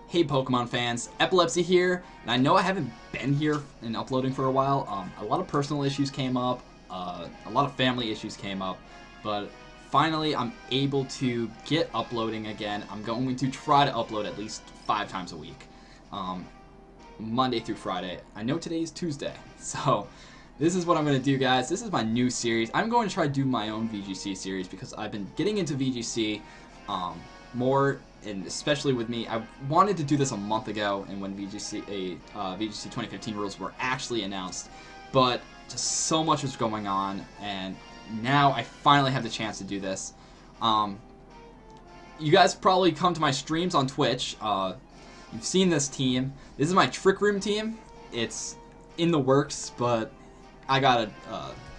Hey Pokemon fans, Epilep Z here, and I know I haven't been here and uploading for a while. A lot of personal issues came up, a lot of family issues came up, but finally I'm able to get uploading again. I'm going to try to upload at least 5 times a week, Monday through Friday. I know today is Tuesday, so this is what I'm going to do, guys. This is my new series. I'm going to try to do my own VGC series because I've been getting into VGC more, and especially with me. I wanted to do this a month ago, and when VGC 2015 rules were actually announced, but just so much was going on, and now I finally have the chance to do this. You guys probably come to my streams on Twitch. You've seen this team. This is my Trick Room team. It's in the works, but I got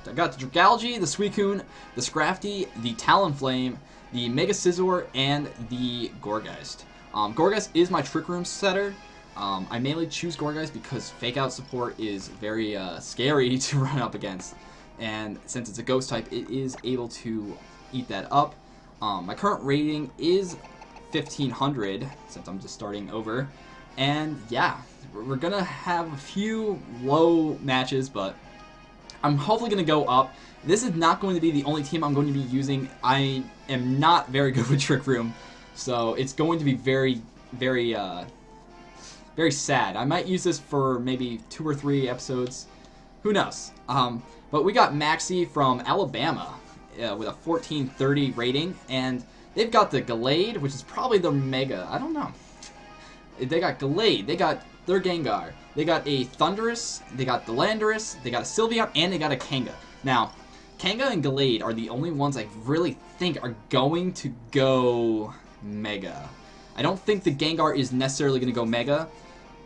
the Dragalge, the Suicune, the Scrafty, the Talonflame, the Mega Scizor, and the Gourgeist. Gourgeist is my Trick Room setter. I mainly choose Gourgeist because Fake Out support is very scary to run up against, and since it's a Ghost type, it is able to eat that up. My current rating is 1500 since I'm just starting over, and yeah, we're gonna have a few low matches, but I'm hopefully going to go up. This is not going to be the only team I'm going to be using. I am not very good with Trick Room, so it's going to be very sad. I might use this for maybe 2 or 3 episodes. Who knows? But we got Maxie from Alabama with a 1430 rating, and they've got the Gallade, which is probably the Mega. I don't know. They got Gallade. They got their Gengar. They got a Thundurus, they got the Landorus, they got a Sylveon, and they got a Kanga. Now, Kanga and Gallade are the only ones I really think are going to go Mega. I don't think the Gengar is necessarily going to go Mega,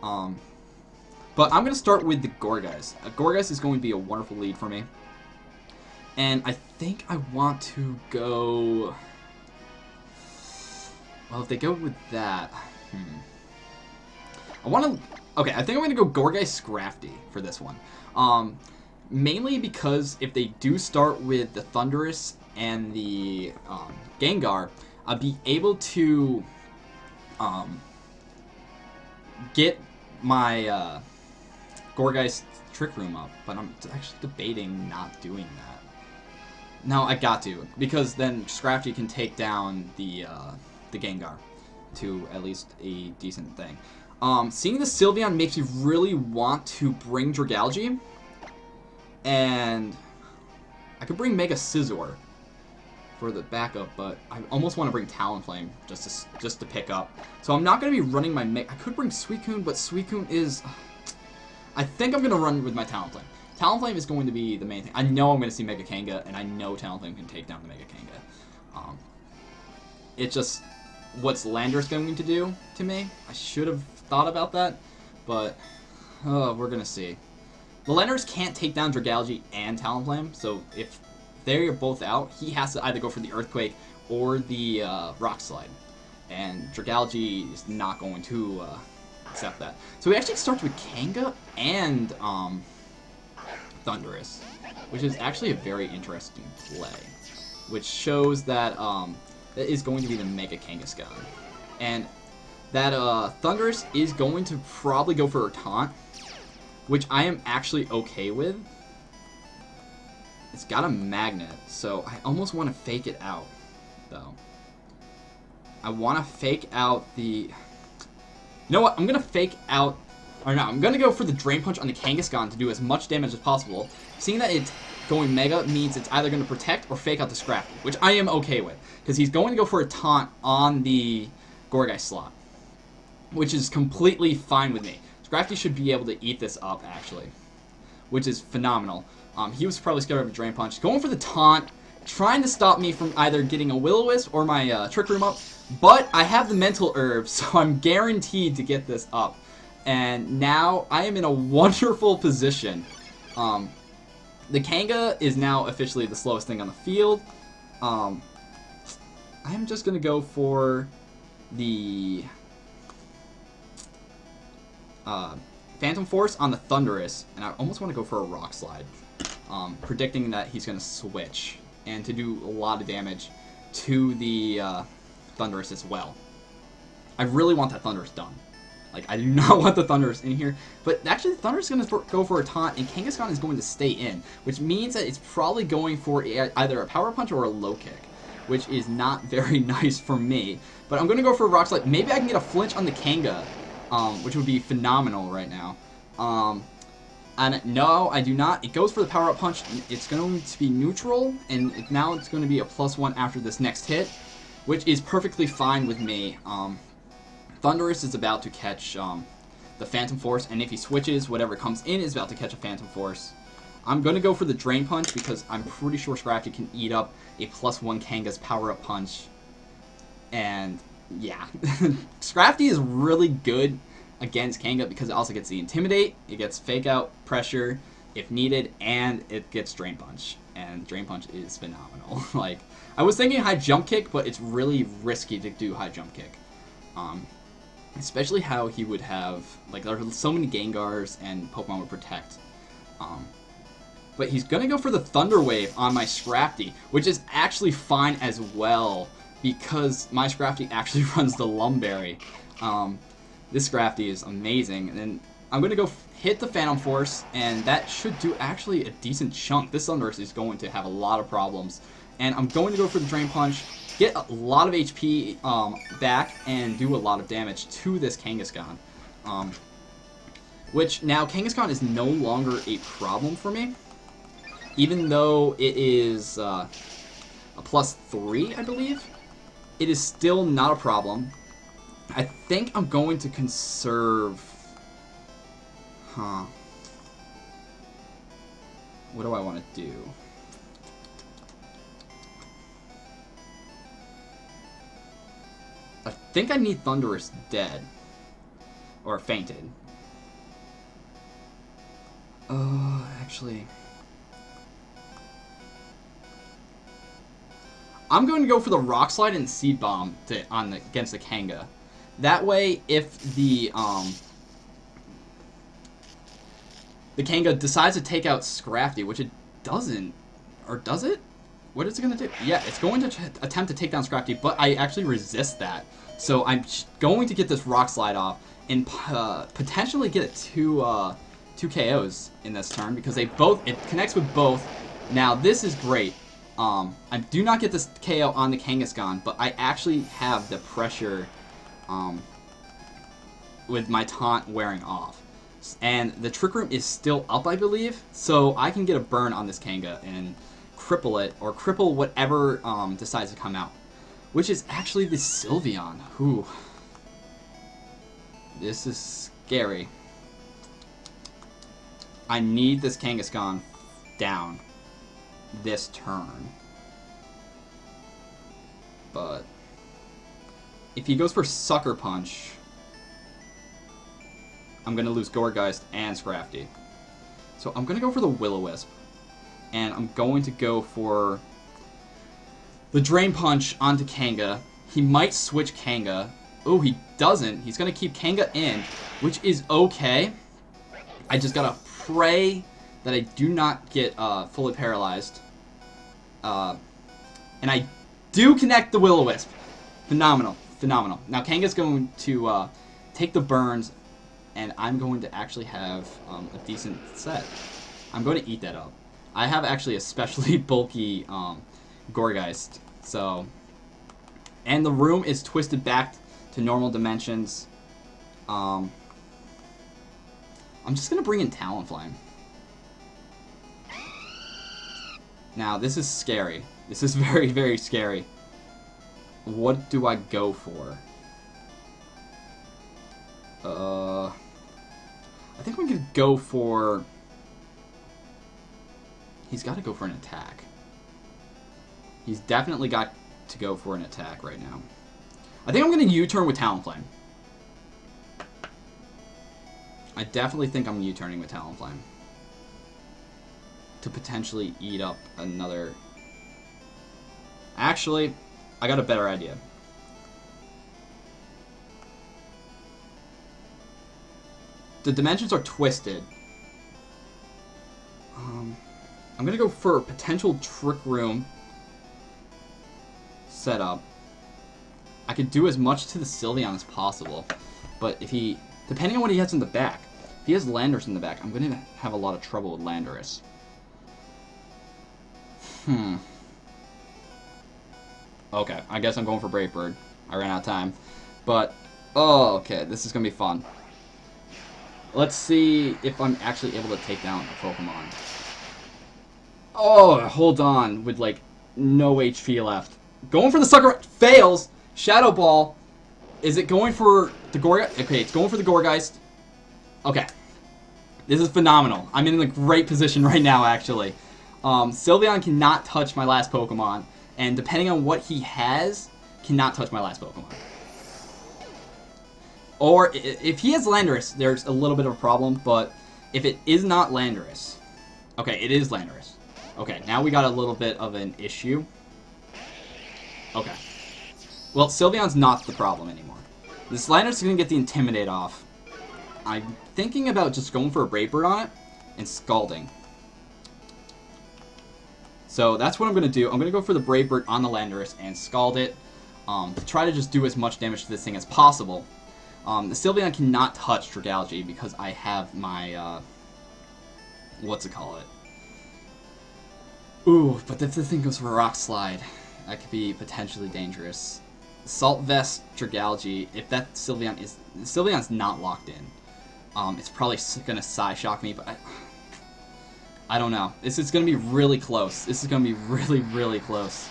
but I'm going to start with the Gourgeist. Gourgeist is going to be a wonderful lead for me, and I think I want to go... Well, if they go with that... I want to... Okay, I think I'm going to go Gourgeist Scrafty for this one. Mainly because if they do start with the Thundurus and the Gengar, I'll be able to get my Gourgeist Trick Room up. But I'm actually debating not doing that. No, I got to, because then Scrafty can take down the Gengar to at least a decent thing. Seeing the Sylveon makes me really want to bring Dragalge, and I could bring Mega Scizor for the backup, but I almost want to bring Talonflame just to pick up. So I'm not going to be running my I could bring Suicune, but Suicune is... I think I'm going to run with my Talonflame. Talonflame is going to be the main thing. I know I'm going to see Mega Kanga, and I know Talonflame can take down the Mega Kanga. It's just... what's Landorus going to do to me? I should have thought about that, but we're gonna see. The Landorus can't take down Dragalge and Talonflame, so if they're both out, he has to either go for the Earthquake or the Rock Slide, and Dragalge is not going to accept that. So he actually starts with Kanga and Thundurus, which is actually a very interesting play, which shows that that is going to be the Mega Kangaskhan. And that Thundurus is going to probably go for a Taunt, which I am actually okay with. It's got a Magnet, so I almost want to fake it out, though. I want to fake out the... You know what? I'm going to fake out... Or no, I'm going to go for the Drain Punch on the Kangaskhan to do as much damage as possible. Seeing that it's going Mega means it's either going to protect or fake out the Scrafty, which I am okay with, because he's going to go for a Taunt on the Gourgeist slot, which is completely fine with me. Scrafty should be able to eat this up, actually, which is phenomenal. He was probably scared of a Drain Punch. Going for the Taunt, trying to stop me from either getting a Will-O-Wisp or my Trick Room up, but I have the Mental Herb, so I'm guaranteed to get this up. And now I am in a wonderful position. The Kanga is now officially the slowest thing on the field. I'm just going to go for the Phantom Force on the Thundurus, and I almost want to go for a Rock Slide, predicting that he's going to switch and to do a lot of damage to the Thundurus as well. I really want that Thundurus done. Like, I do not want the Thundurus in here. But actually, the Thundurus is going to go for a taunt, and Kangaskhan is going to stay in, which means that it's probably going for either a Power Punch or a Low Kick, which is not very nice for me. But I'm going to go for a Rock Slide. Maybe I can get a flinch on the Kanga, which would be phenomenal right now. And no, I do not. It goes for the Power-Up Punch. It's going to be neutral, and now it's going to be a +1 after this next hit, which is perfectly fine with me. Thundurus is about to catch the Phantom Force, and if he switches, whatever comes in is about to catch a Phantom Force. I'm going to go for the Drain Punch because I'm pretty sure Scrafty can eat up a +1 Kanga's Power-Up Punch. And, yeah. Scrafty is really good against Kanga because it also gets the Intimidate, it gets Fake Out, Pressure if needed, and it gets Drain Punch. And Drain Punch is phenomenal. Like, I was thinking High Jump Kick, but it's really risky to do High Jump Kick. Especially how he would have, like, there are so many Gengars and Pokemon would protect. But he's gonna go for the Thunder Wave on my Scrafty, which is actually fine as well because my Scrafty actually runs the Lumberry. This Scrafty is amazing, and then I'm going to go hit the Phantom Force, and that should do actually a decent chunk. This Thundurus is going to have a lot of problems, and I'm going to go for the Drain Punch, get a lot of HP back, and do a lot of damage to this Kangaskhan. Which, now, Kangaskhan is no longer a problem for me, even though it is a +3, I believe. It is still not a problem. I think I'm going to conserve... What do I want to do? I think I need Thundurus dead. Or fainted. Actually... I'm going to go for the Rock Slide and Seed Bomb against the Kanga. That way, if the Kanga decides to take out Scrafty, which it doesn't, or does it? What is it going to do? Yeah, it's going to attempt to take down Scrafty, but I actually resist that. So I'm going to get this Rock Slide off and potentially get two KOs in this turn because it connects with both. Now this is great. I do not get this KO on the Kangaskhan, but I actually have the pressure with my taunt wearing off. And the Trick Room is still up, I believe, so I can get a burn on this Kanga and cripple it, or cripple whatever decides to come out. Which is actually the Sylveon. Whew. This is scary. I need this Kangaskhan down this turn. But if he goes for Sucker Punch, I'm going to lose Gourgeist and Scrafty. So I'm going to go for the Will-O-Wisp. And I'm going to go for the Drain Punch onto Kanga. He might switch Kanga. Oh, he doesn't. He's going to keep Kanga in, which is okay. I just got to pray that I do not get fully paralyzed. And I do connect the Will-O-Wisp. Phenomenal. Phenomenal. Now Kanga's going to take the burns, and I'm going to actually have a decent set. I'm going to eat that up. I have actually a especially bulky Gourgeist, so... And the room is twisted back to normal dimensions. I'm just going to bring in Talonflame. Now, this is scary. This is very, very scary. What do I go for? I think we could go for... He's got to go for an attack. He's definitely got to go for an attack right now. I think I'm going to U-turn with Talonflame. I definitely think I'm U-turning with Talonflame. To potentially eat up another... Actually, I got a better idea. The dimensions are twisted. I'm gonna go for a potential Trick Room setup. I could do as much to the Sylveon as possible, but if he depending on what he has in the back. If he has Landorus in the back, I'm going to have a lot of trouble with Landorus. Okay, I guess I'm going for Brave Bird. I ran out of time. But, oh, okay, this is going to be fun. Let's see if I'm actually able to take down a Pokemon. Oh, hold on, with like no HP left. Going for the sucker, fails. Shadow Ball. Is it going for the Gourgeist? Okay, it's going for the Gourgeist. Okay. This is phenomenal. I'm in a great position right now, actually. Sylveon cannot touch my last Pokemon, and depending on what he has, cannot touch my last Pokemon. Or, if he has Landorus, there's a little bit of a problem, but if it is not Landorus... Okay, it is Landorus. Okay, now we got a little bit of an issue. Okay. Well, Sylveon's not the problem anymore. This Landorus is going to get the Intimidate off. I'm thinking about just going for a Brave Bird on it and Scalding. So that's what I'm going to do. I'm going to go for the Brave Bird on the Landorus and Scald it to try to just do as much damage to this thing as possible. The Sylveon cannot touch Dragalge because I have my, what's it call it? Ooh, but if the thing goes for a Rock Slide, that could be potentially dangerous. Salt Vest, Dragalge, if that Sylveon's not locked in, it's probably going to Psy-Shock me, but I don't know. This is going to be really close. This is going to be really, really close.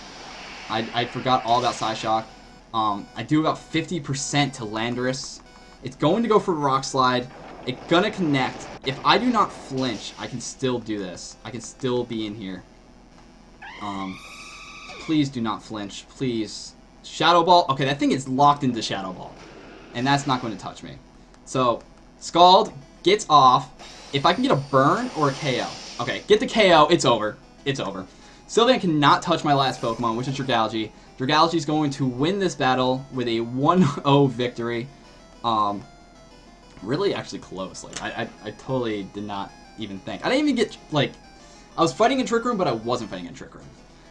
I forgot all about Psy-Shock. I do about 50% to Landorus. It's going to go for Rock Slide. It's going to connect. If I do not flinch, I can still do this. I can still be in here. Please do not flinch. Please. Shadow Ball. Okay, that thing is locked into Shadow Ball. And that's not going to touch me. So, Scald gets off. If I can get a burn or a KO. Okay, get the KO. It's over. It's over. Sylveon cannot touch my last Pokemon, which is Dragalge. Dragalge is going to win this battle with a 1-0 victory. Really actually close. Like, I totally did not even think. I didn't even get, like, I was fighting in Trick Room, but I wasn't fighting in Trick Room.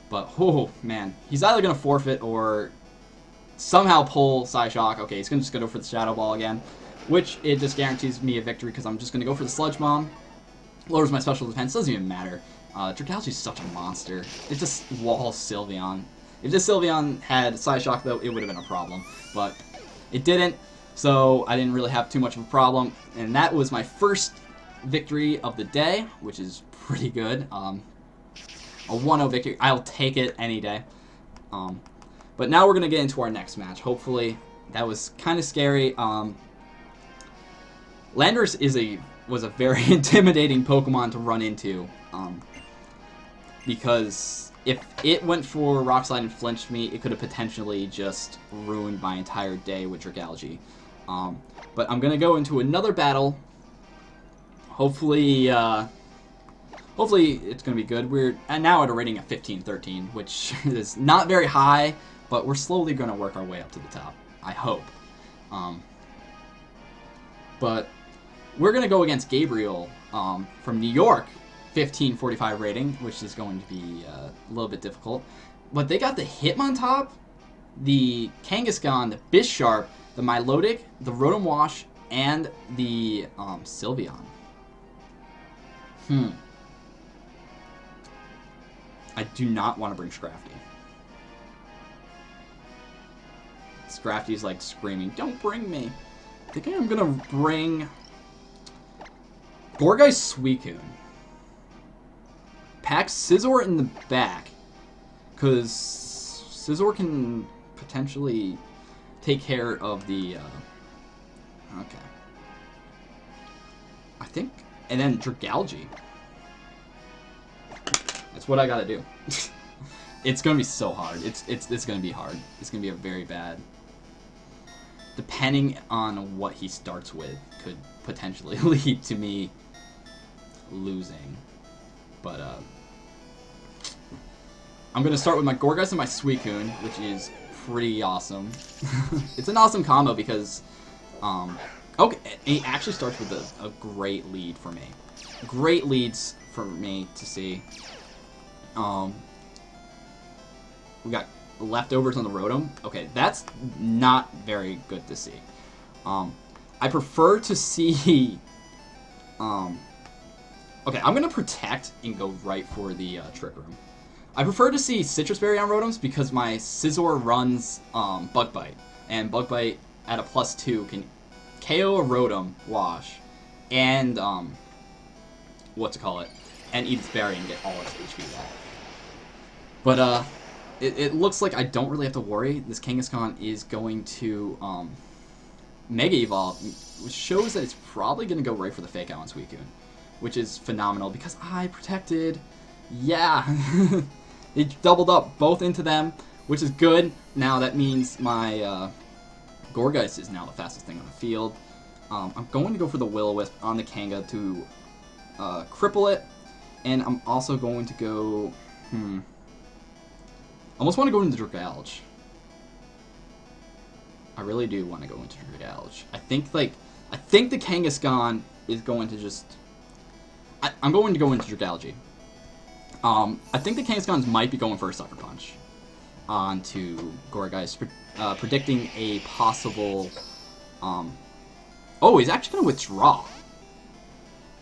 But, oh, man. He's either going to forfeit or somehow pull Psy-Shock. Okay, he's just going to go for the Shadow Ball again, which it just guarantees me a victory because I'm just going to go for the Sludge Bomb. Lowers my special defense. Doesn't even matter. Dragalge is such a monster. It just walls Sylveon. If this Sylveon had Psy-Shock, though, it would have been a problem. But it didn't, so I didn't really have too much of a problem. And that was my first victory of the day, which is pretty good. A 1-0 victory. I'll take it any day. But now we're going to get into our next match. Hopefully, that was kind of scary. Landorus was a very intimidating Pokemon to run into. Because if it went for Rock Slide and flinched me, it could have potentially just ruined my entire day with Dragalge. But I'm going to go into another battle. Hopefully it's going to be good. We're now at a rating of 15-13, which is not very high, but we're slowly going to work our way up to the top. I hope. But we're going to go against Gabriel from New York. 1545 rating, which is going to be a little bit difficult. But they got the Hitmontop, the Kangaskhan, the Bisharp, the Milotic, the Rotom Wash, and the Sylveon. I do not want to bring Scrafty. Scrafty's like screaming, "Don't bring me!" I think I'm gonna bring Gourgeist Suicune. Pack Scizor in the back, because Scizor can potentially take care of the, okay. I think, and then Dragalge. That's what I gotta do. It's gonna be so hard. It's gonna be hard. It's gonna be a very bad. Depending on what he starts with, could potentially lead to me losing. But, I'm going to start with my Gourgeist and my Suicune, which is pretty awesome. It's an awesome combo because, okay, it actually starts with a great lead for me. Great leads for me to see. We got leftovers on the Rotom. Okay, that's not very good to see. I prefer to see... Okay, I'm going to protect and go right for the Trick Room. I prefer to see Citrus Berry on Rotoms because my Scizor runs Bug Bite. And Bug Bite at a +2 can KO a Rotom Wash and, and eat its berry and get all its HP back. But, it looks like I don't really have to worry. This Kangaskhan is going to, Mega Evolve, which shows that it's probably going to go right for the Fake Out on Suicune, which is phenomenal because I protected. Yeah, it doubled up both into them, which is good. Now that means my Gourgeist is now the fastest thing on the field. I'm going to go for the Will-O-Wisp on the Kanga to cripple it, and I'm also going to go. I almost want to go into Dragalge. I really do want to go into Dragalge. I think the Kangaskhan is going to just... I'm going to go into Dragalge. I think the Kangaskhan might be going for a Sucker Punch onto Gourgeist, predicting a possible... Oh, he's actually going to withdraw.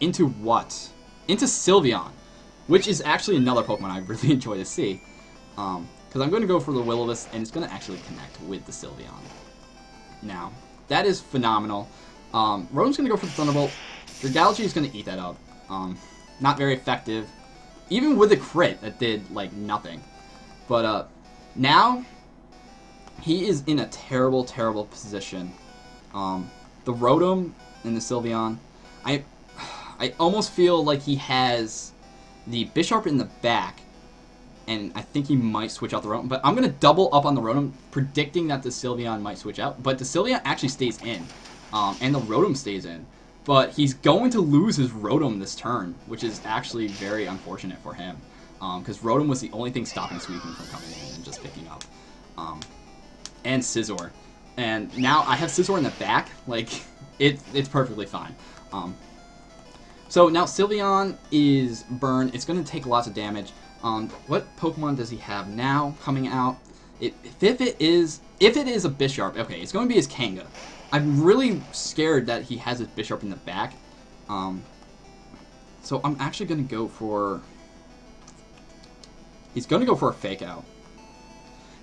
Into what? Into Sylveon, which is actually another Pokemon I really enjoy to see. Because I'm going to go for the Will-O-Wisp, and it's going to actually connect with the Sylveon. Now, that is phenomenal. Rotom's going to go for the Thunderbolt. Dragalge is going to eat that up. Not very effective. Even with a crit, that did, like, nothing. But, now, he is in a terrible, terrible position. The Rotom and the Sylveon, I almost feel like he has the Bisharp in the back, and I think he might switch out the Rotom. But I'm going to double up on the Rotom, predicting that the Sylveon might switch out. But the Sylveon actually stays in, and the Rotom stays in. But he's going to lose his Rotom this turn, which is actually very unfortunate for him. Because Rotom was the only thing stopping Suicune from coming in and just picking up. And Scizor. And now I have Scizor in the back. Like, it's perfectly fine. So now Sylveon is burned. It's going to take lots of damage. What Pokemon does he have now coming out? If it is a Bisharp, okay, it's going to be his Kanga. I'm really scared that he has his Bisharp in the back. So I'm actually going to go for... He's going to go for a Fake Out.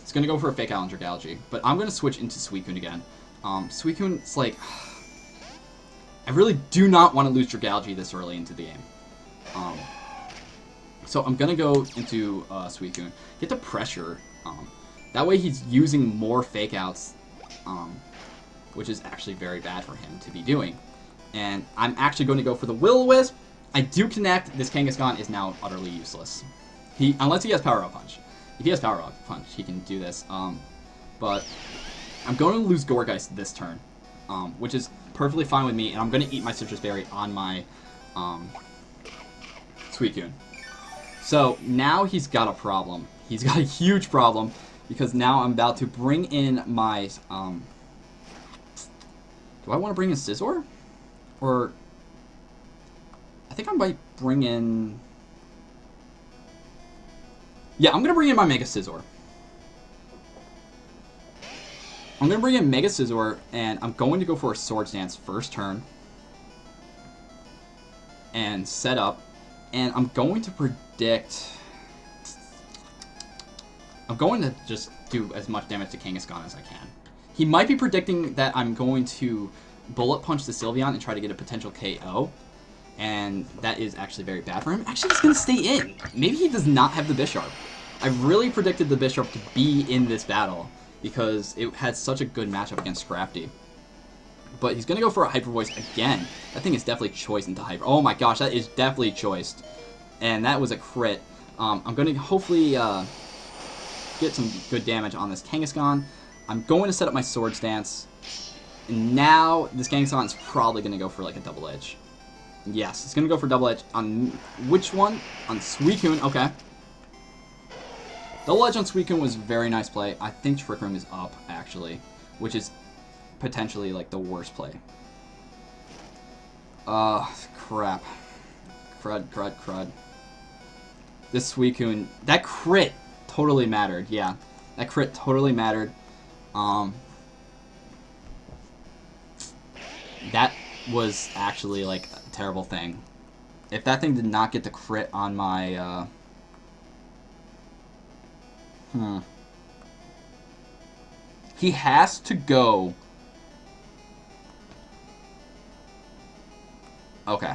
He's going to go for a Fake Out on Dragalge. But I'm going to switch into Suicune again. Suicune's like... I really do not want to lose Dragalge this early into the game. So I'm going to go into Suicune. Get the pressure. That way he's using more Fake Outs. Which is actually very bad for him to be doing. And I'm actually going to go for the Will-O-Wisp. I do connect. This Kangaskhan is now utterly useless. Unless he has Power Up Punch. If he has Power Up Punch, he can do this. But I'm going to lose Gourgeist this turn, which is perfectly fine with me. And I'm going to eat my Citrus Berry on my Suicune. So now he's got a problem. He's got a huge problem because now I'm about to bring in my... Do I want to bring in Scizor? Or... I think I might bring in... Yeah, I'm going to bring in my Mega Scizor. I'm going to bring in Mega Scizor, and I'm going to go for a Swords Dance first turn. And set up. And I'm going to predict... I'm going to just do as much damage to Kangaskhan as I can. He might be predicting that I'm going to Bullet Punch the Sylveon and try to get a potential KO. And that is actually very bad for him. Actually, he's going to stay in. Maybe he does not have the Bisharp. I really predicted the Bisharp to be in this battle because it had such a good matchup against Scrafty. But he's going to go for a Hyper Voice again. That thing is definitely choiced into Hyper. Oh my gosh, that is definitely choiced. And that was a crit. I'm going to hopefully get some good damage on this Kangaskhan. I'm going to set up my Swords Dance. And now this Kangaskhan is probably going to go for like a Double Edge. Yes, it's going to go for Double Edge on which one? On Suicune, okay. Double Edge on Suicune was a very nice play. I think Trick Room is up, actually, which is potentially like the worst play. Crap. Crud. This Suicune, that crit totally mattered, yeah. That crit totally mattered. That was actually, like, a terrible thing. If that thing did not get the crit on my, He has to go... Okay.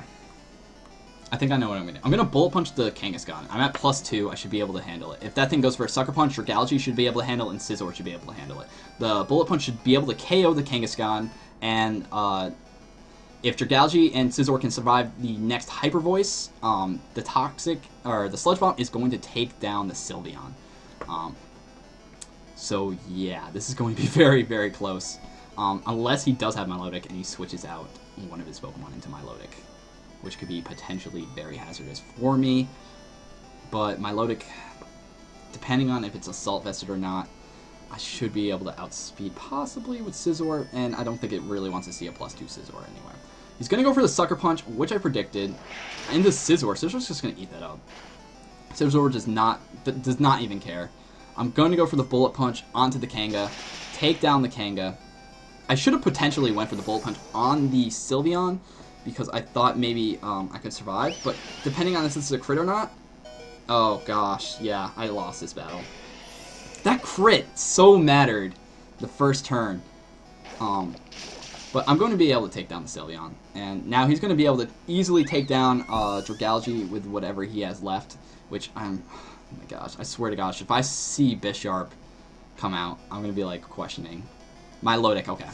I think I know what I'm going to do. I'm going to Bullet Punch the Kangaskhan. I'm at +2. I should be able to handle it. If that thing goes for a Sucker Punch, Dragalge should be able to handle it, and Scizor should be able to handle it. The Bullet Punch should be able to KO the Kangaskhan, and if Dragalge and Scizor can survive the next Hyper Voice, the Sludge Bomb is going to take down the Sylveon. So yeah, this is going to be very, very close. Unless he does have Milotic and he switches out one of his Pokemon into Milotic, which could be potentially very hazardous for me. But Milotic, depending on if it's Assault Vested or not, I should be able to outspeed possibly with Scizor, and I don't think it really wants to see a +2 Scizor anywhere. He's going to go for the Sucker Punch, which I predicted, into Scizor. Scizor's just going to eat that up. Scizor does not even care. I'm going to go for the Bullet Punch onto the Kanga, take down the Kanga. I should have potentially went for the Bullet Punch on the Sylveon, because I thought maybe I could survive, but depending on if this is a crit or not... Oh gosh, yeah, I lost this battle. That crit so mattered the first turn. But I'm going to be able to take down the Sylveon, and now he's going to be able to easily take down Dragalge with whatever he has left, which I'm... Oh my gosh, I swear to gosh, if I see Bisharp come out, I'm going to be like questioning. Milotic, okay.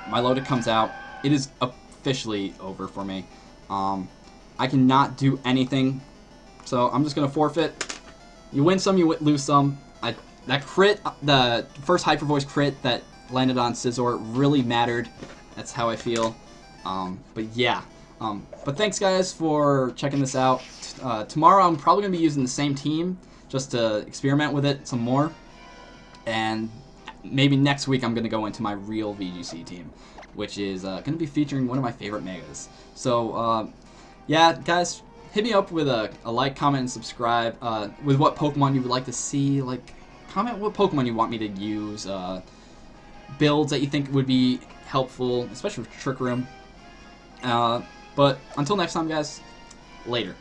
Milotic comes out. It is officially over for me. I cannot do anything, so I'm just going to forfeit. You win some, you lose some. That crit, the first Hyper Voice crit that landed on Scizor really mattered. That's how I feel. But yeah. But thanks guys for checking this out. Tomorrow I'm probably going to be using the same team just to experiment with it some more. And maybe next week I'm going to go into my real VGC team, which is going to be featuring one of my favorite Megas. So yeah, guys, hit me up with a like, comment, and subscribe with what Pokemon you would like to see. Like, comment what Pokemon you want me to use, builds that you think would be helpful, especially with Trick Room. But until next time, guys, later.